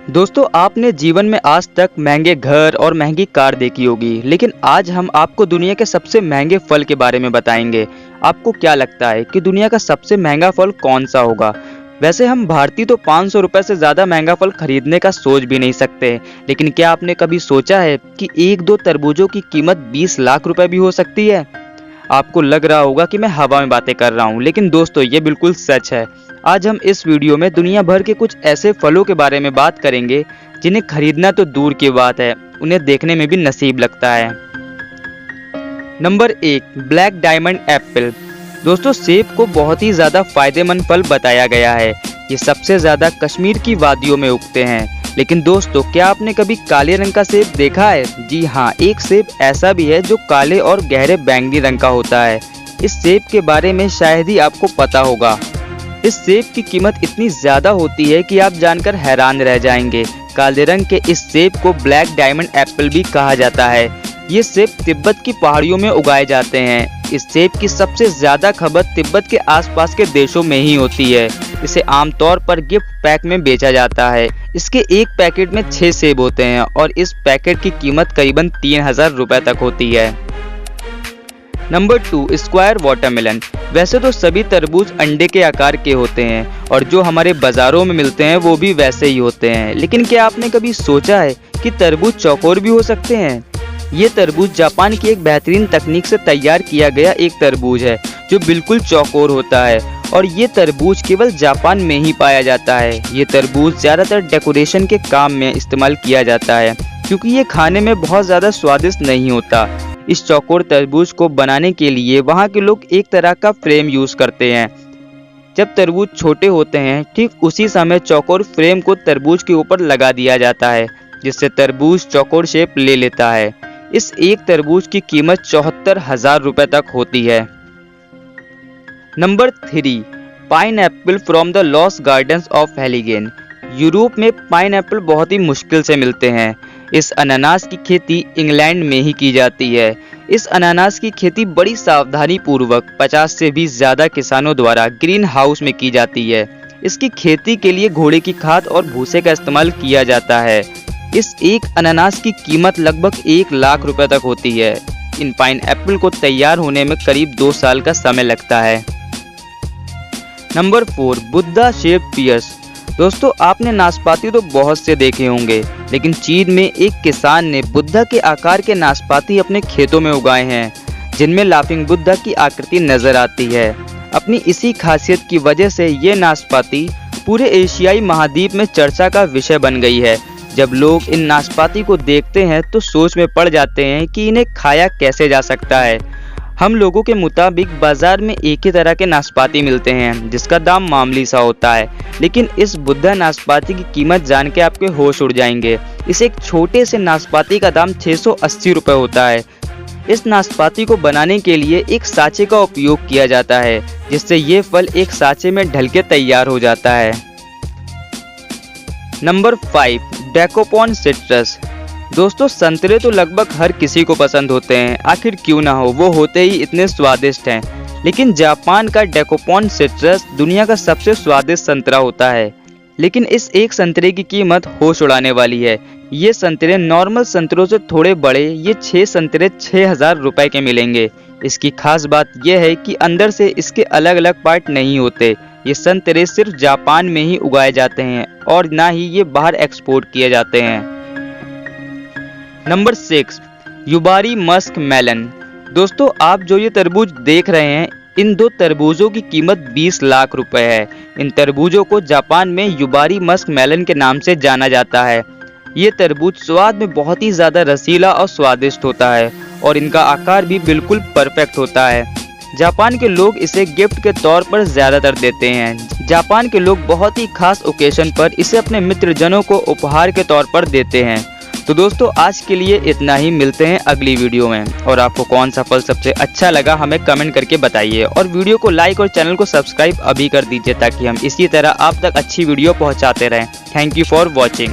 दोस्तों, आपने जीवन में आज तक महंगे घर और महंगी कार देखी होगी, लेकिन आज हम आपको दुनिया के सबसे महंगे फल के बारे में बताएंगे। आपको क्या लगता है कि दुनिया का सबसे महंगा फल कौन सा होगा? वैसे हम भारतीय तो 500 रुपए से ज़्यादा महंगा फल खरीदने का सोच भी नहीं सकते, लेकिन क्या आपने कभी सोचा है कि एक दो तरबूजों की कीमत 20 लाख रुपए भी हो सकती है? आपको लग रहा होगा कि मैं हवा में बातें कर रहा हूँ, लेकिन दोस्तों ये बिल्कुल सच है। आज हम इस वीडियो में दुनिया भर के कुछ ऐसे फलों के बारे में बात करेंगे जिन्हें खरीदना तो दूर की बात है, उन्हें देखने में भी नसीब लगता है। Number 1, black diamond Apple. दोस्तों, सेब को बहुत ही ज़्यादा फायदेमंद फल बताया गया है। ये सबसे ज़्यादा कश्मीर की वादियों में उगते हैं। लेकिन दोस्तों, क्या आपने कभी काले रंग का सेब देखा है? जी हाँ, एक सेब ऐसा भी है जो काले और गहरे बैंगनी रंग का होता है। इस सेब के बारे में शायद ही आपको पता होगा। इस सेब की कीमत इतनी ज़्यादा होती है कि आप जानकर हैरान रह जाएंगे। काले रंग के इस सेब को ब्लैक डायमंड एप्पल भी कहा जाता है। ये सेब तिब्बत की पहाड़ियों में उगाए जाते हैं। इस सेब की सबसे ज़्यादा खपत तिब्बत के आसपास के देशों में ही होती है। इसे आमतौर पर गिफ्ट पैक में बेचा जाता है। इसके एक पैकेट में 6 सेब होते हैं और इस पैकेट की कीमत करीबन 3000 रुपए तक होती है। Number 2, square watermelon. वैसे तो सभी तरबूज अंडे के आकार के होते हैं और जो हमारे बाजारों में मिलते हैं वो भी वैसे ही होते हैं, लेकिन क्या आपने कभी सोचा है कि तरबूज चौकोर भी हो सकते हैं? ये तरबूज जापान की एक बेहतरीन तकनीक से तैयार किया गया एक तरबूज है जो बिल्कुल चौकोर होता है और ये तरबूज केवल जापान में ही पाया जाता है। ये तरबूज ज़्यादातर डेकोरेशन के काम में इस्तेमाल किया जाता है क्योंकि ये खाने में बहुत ज़्यादा स्वादिष्ट नहीं होता। इस चौकोर तरबूज को बनाने के लिए वहाँ के लोग एक तरह का फ्रेम यूज़ करते हैं। जब तरबूज छोटे होते हैं, ठीक उसी समय चौकोर फ्रेम को तरबूज के ऊपर लगा दिया जाता है, जिससे तरबूज चौकोर शेप ले लेता है। इस एक तरबूज की कीमत 74,000 रुपए तक होती है। Number 3, pineapple from the lost gardens of Heligan. Europe में पाइनएप्पल बहुत ही मुश्किल से मिलते हैं। इस अनानास की खेती इंग्लैंड में ही की जाती है। इस अनानास की खेती बड़ी सावधानी पूर्वक 50 से भी ज़्यादा किसानों द्वारा ग्रीन हाउस में की जाती है। इसकी खेती के लिए घोड़े की खाद और भूसे का इस्तेमाल किया जाता है। इस एक अनानास की कीमत लगभग 1 लाख रुपए तक होती है। इन पाइनएप्पल को तैयार होने में करीब 2 साल का समय लगता है। Number 4, Buddha shape pears. दोस्तों, आपने नाशपाती तो बहुत से देखे होंगे, लेकिन चीन में एक किसान ने बुद्धा के आकार के नाशपाती अपने खेतों में उगाए हैं, जिनमें लाफिंग बुद्धा की आकृति नजर आती है। अपनी इसी खासियत की वजह से ये नाशपाती पूरे एशियाई महाद्वीप में चर्चा का विषय बन गई है। जब लोग इन नाशपाती को देखते हैं तो सोच में पड़ जाते हैं कि इन्हें खाया कैसे जा सकता है। हम लोगों के मुताबिक बाजार में एक ही तरह के नाशपाती मिलते हैं जिसका दाम मामूली सा होता है, लेकिन इस बुद्धा नाशपाती की कीमत जान के आपके होश उड़ जाएंगे। इस एक छोटे से नाशपाती का दाम 680 रुपये होता है। इस नाशपाती को बनाने के लिए एक साँचे का उपयोग किया जाता है, जिससे ये फल एक साँचे में ढल के तैयार हो जाता है। Number 5, Dekopon citrus. दोस्तों, संतरे तो लगभग हर किसी को पसंद होते हैं, आखिर क्यों ना हो, वो होते ही इतने स्वादिष्ट हैं। लेकिन जापान का डेकोपॉन सिट्रस दुनिया का सबसे स्वादिष्ट संतरा होता है। लेकिन इस एक संतरे की कीमत होश उड़ाने वाली है। ये संतरे नॉर्मल संतरों से थोड़े बड़े, ये 6 संतरे 6000 रुपए के मिलेंगे। इसकी खास बात यह है कि अंदर से इसके अलग अलग पार्ट नहीं होते। ये संतरे सिर्फ जापान में ही उगाए जाते हैं और ना ही ये बाहर एक्सपोर्ट किए जाते हैं। Number 6, Yubari musk melon. दोस्तों, आप जो ये तरबूज देख रहे हैं, इन 2 तरबूजों की कीमत 20 लाख रुपए है। इन तरबूजों को जापान में युबारी मस्क मेलन के नाम से जाना जाता है। ये तरबूज स्वाद में बहुत ही ज़्यादा रसीला और स्वादिष्ट होता है और इनका आकार भी बिल्कुल परफेक्ट होता है। जापान के लोग इसे गिफ्ट के तौर पर ज़्यादातर देते हैं। जापान के लोग बहुत ही खास ओकेशन पर इसे अपने मित्रजनों को उपहार के तौर पर देते हैं। तो दोस्तों, आज के लिए इतना ही। मिलते हैं अगली वीडियो में। और आपको कौन सा फल सबसे अच्छा लगा हमें कमेंट करके बताइए और वीडियो को लाइक और चैनल को सब्सक्राइब अभी कर दीजिए ताकि हम इसी तरह आप तक अच्छी वीडियो पहुंचाते रहें। Thank you for watching.